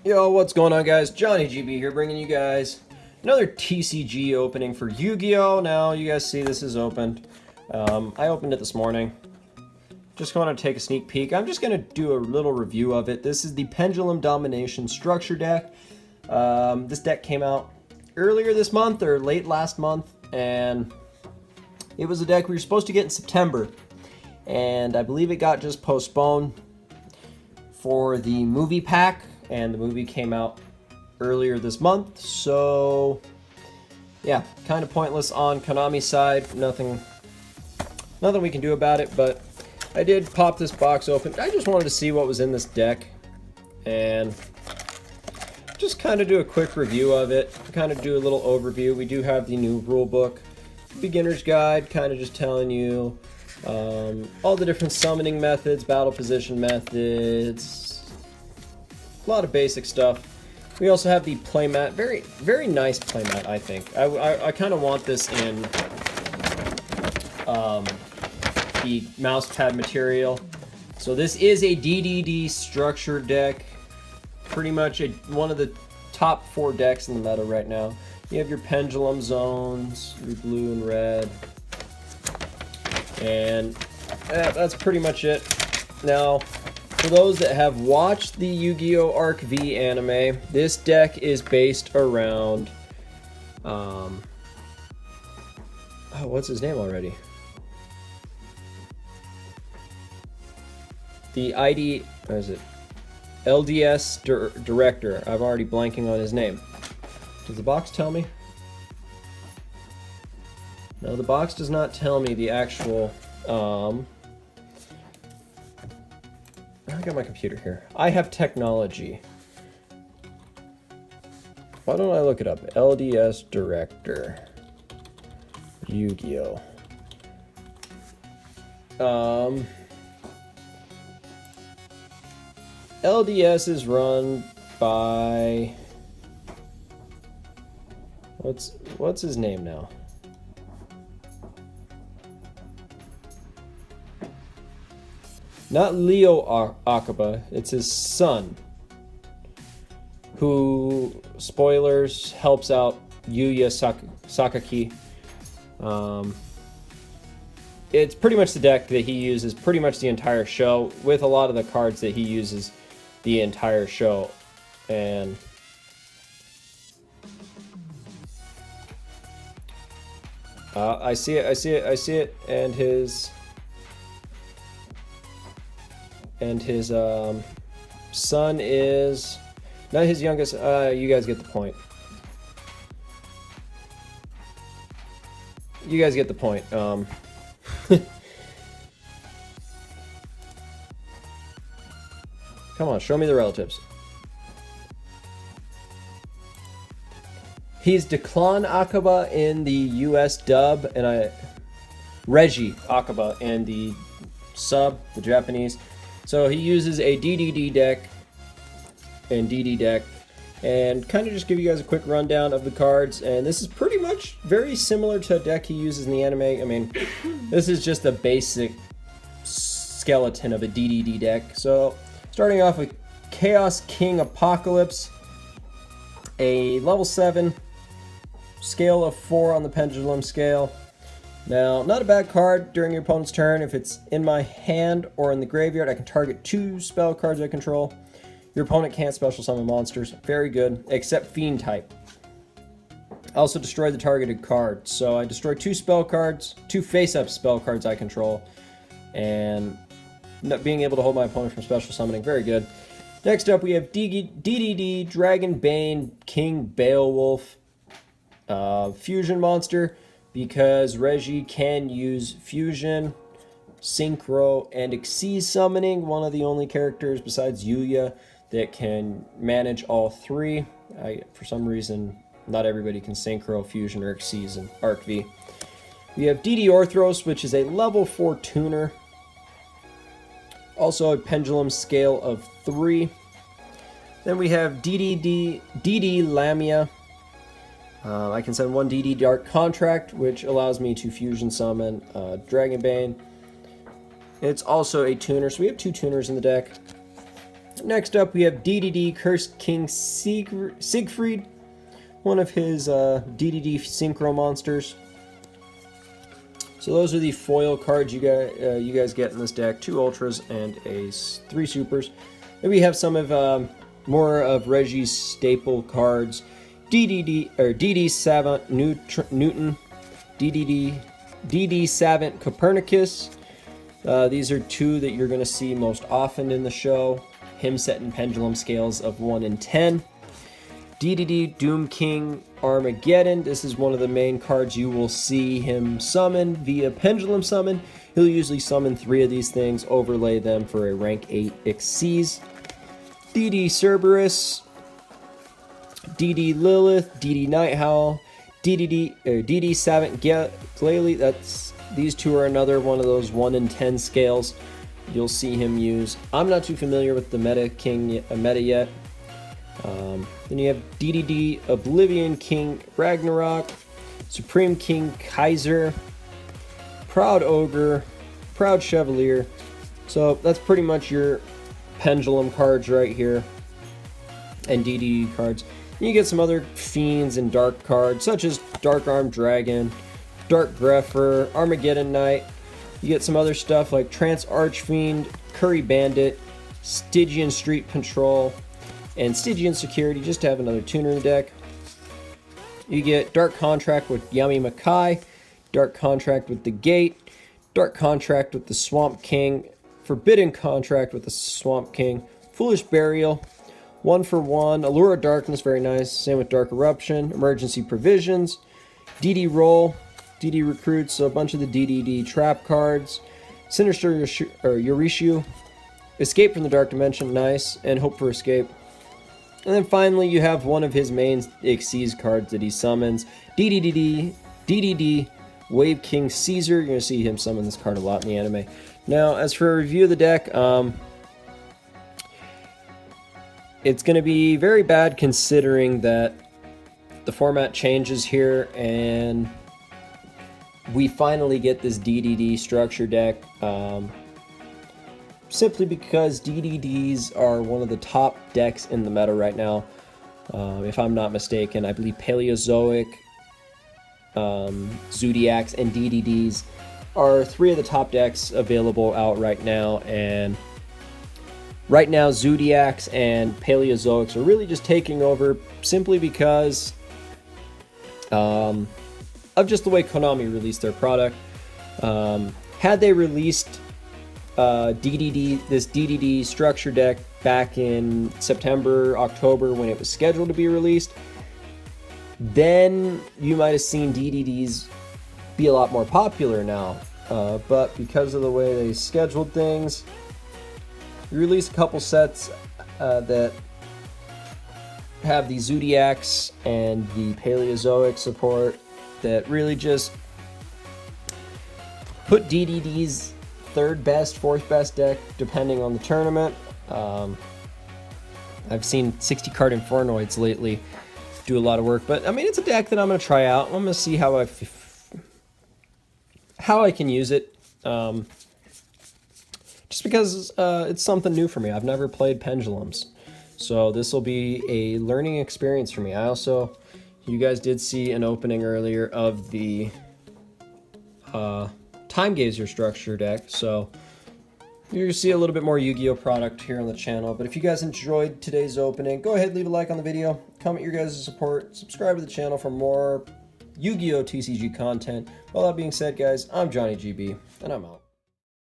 Yo, what's going on, guys? Johnny GB here, bringing you guys another TCG opening for Yu-Gi-Oh! Now, you guys see this is opened. I opened it this morning. Just want to take a sneak peek. I'm just going to do a little review of it. This is the Pendulum Domination Structure deck. This deck came out earlier this month, or late last month, and it was a deck we were supposed to get in September. And I believe it got just postponed for the movie pack. And the movie came out earlier this month, so yeah, kind of pointless on Konami's side. Nothing we can do about it, but I did pop this box open. I just wanted to see what was in this deck and just kind of do a quick review of it, kind of do a little overview. We do have the new rule book, beginner's guide, kind of just telling you all the different summoning methods, battle position methods, a lot of basic stuff. We also have the playmat, very nice playmat, I think. I kind of want this in the mouse pad material. So this is a DDD structure deck, pretty much one of the top 4 decks in the meta right now. You have your pendulum zones, your blue and red, and that's pretty much it. Now, for those that have watched the Yu-Gi-Oh! Arc V anime, this deck is based around, what's his name already? The ID, what is it? LDS director. I'm already blanking on his name. Does the box tell me? No, the box does not tell me the actual, I got my computer here. I have technology. Why don't I look it up? LDS director. Yu-Gi-Oh! LDS is run by... What's his name now? Not Leo Akaba, it's his son, who, spoilers, helps out Yuya Sakaki. It's pretty much the deck that he uses pretty much the entire show, with a lot of the cards that he uses the entire show. And I see it, and his son is not his youngest. You guys get the point. You guys get the point. Come on, show me the relatives. He's Declan Akaba in the US dub, and Reggie Akaba in the sub, the Japanese. So he uses a DDD deck and DD deck, and kind of just give you guys a quick rundown of the cards. And this is pretty much very similar to a deck he uses in the anime. I mean, this is just a basic skeleton of a DDD deck. So starting off with Chaos King Apocalypse, a level 7, scale of 4 on the pendulum scale. Now, not a bad card during your opponent's turn. If it's in my hand or in the graveyard, I can target 2 spell cards I control. Your opponent can't special summon monsters. Very good, except Fiend type. I also destroy the targeted card. So I destroy 2 spell cards, 2 face-up spell cards I control, and not being able to hold my opponent from special summoning. Very good. Next up, we have DDD Dragon Bane King Beowulf fusion monster, because Reggie can use fusion, synchro, and Xyz summoning. One of the only characters besides Yuya that can manage all 3. For some reason, not everybody can synchro, fusion, or Xyz in Arc V. We have DD Orthros, which is a level 4 tuner. Also a pendulum scale of 3. Then we have DD Lamia. I can send 1 DD Dark Contract, which allows me to fusion summon Dragonbane. It's also a tuner, so we have 2 tuners in the deck. Next up, we have DDD Cursed King Siegfried, one of his DDD Synchro monsters. So those are the foil cards you guys get in this deck: 2 Ultras and 3 Supers. Then we have some of more of Reggie's staple cards: DD Savant Newton, DD Savant Copernicus. These are 2 that you're going to see most often in the show. Him setting pendulum scales of 1 in 10. DDD Doom King Armageddon. This is one of the main cards you will see him summon via pendulum summon. He'll usually summon 3 of these things, overlay them for a rank 8 Xyz. DD Cerberus, DD Lilith, DD Nighthowl, DD Savant Glalie. These 2 are another one of those 1 in 10 scales you'll see him use. I'm not too familiar with the meta yet. Then you have DDD Oblivion King Ragnarok, Supreme King Kaiser, Proud Ogre, Proud Chevalier. So that's pretty much your pendulum cards right here, and DDD cards. And you get some other fiends and dark cards, such as Dark Armed Dragon, Dark Grepher, Armageddon Knight. You get some other stuff like Trance Archfiend, Curry Bandit, Stygian Street Patrol, and Stygian Security, just to have another tuner in the deck. You get Dark Contract with Yami Makai, Dark Contract with the Gate, Dark Contract with the Swamp King, Forbidden Contract with the Swamp King, Foolish Burial, 1-for-1, Allure of Darkness, very nice, same with Dark Eruption, Emergency Provisions, DD Roll, DD Recruits, so a bunch of the DDD trap cards, Sinister Yorishu, Escape from the Dark Dimension, nice, and Hope for Escape. And then finally, you have one of his main Xyz cards that he summons, DDD Wave King Caesar. You're going to see him summon this card a lot in the anime. Now, as for a review of the deck, it's going to be very bad considering that the format changes here, and we finally get this DDD structure deck. Simply because DDDs are one of the top decks in the meta right now. If I'm not mistaken, I believe Paleozoic, Zodiacs, and DDDs are 3 of the top decks available out right now. And right now, Zodiacs and Paleozoics are really just taking over simply because of just the way Konami released their product. Had they released this DDD structure deck back in September, October, when it was scheduled to be released, then you might have seen DDDs be a lot more popular now. But because of the way they scheduled things, we released a couple sets that have the Zodiacs and the Paleozoic support that really just put DDD's 3rd best, 4th best deck, depending on the tournament. I've seen 60 card Infernoids lately do a lot of work, but I mean, it's a deck that I'm going to try out. I'm going to see how I can use it. Just because it's something new for me. I've never played Pendulums, so this will be a learning experience for me. You guys did see an opening earlier of the Time Gazer structure deck, so you're going to see a little bit more Yu-Gi-Oh product here on the channel. But if you guys enjoyed today's opening, go ahead, leave a like on the video, comment your guys' support, subscribe to the channel for more Yu-Gi-Oh TCG content. All that being said, guys, I'm Johnny GB, and I'm out.